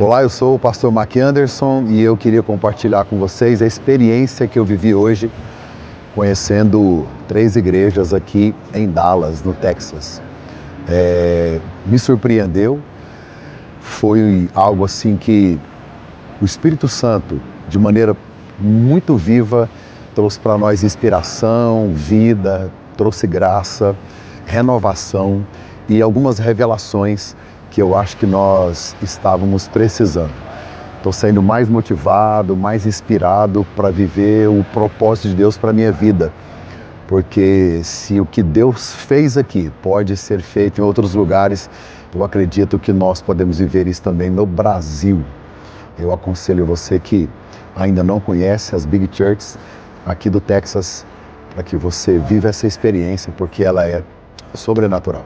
Olá, eu sou o pastor Mark Anderson e eu queria compartilhar com vocês a experiência que eu vivi hoje conhecendo 3 igrejas aqui em Dallas, no Texas. Me surpreendeu, foi algo assim que o Espírito Santo, de maneira muito viva, trouxe para nós inspiração, vida, trouxe graça, renovação e algumas revelações que eu acho que nós estávamos precisando. Estou sendo mais motivado, mais inspirado para viver o propósito de Deus para a minha vida. Porque se o que Deus fez aqui pode ser feito em outros lugares, eu acredito que nós podemos viver isso também no Brasil. Eu aconselho você que ainda não conhece as Big Churches aqui do Texas, para que você viva essa experiência, porque ela é sobrenatural.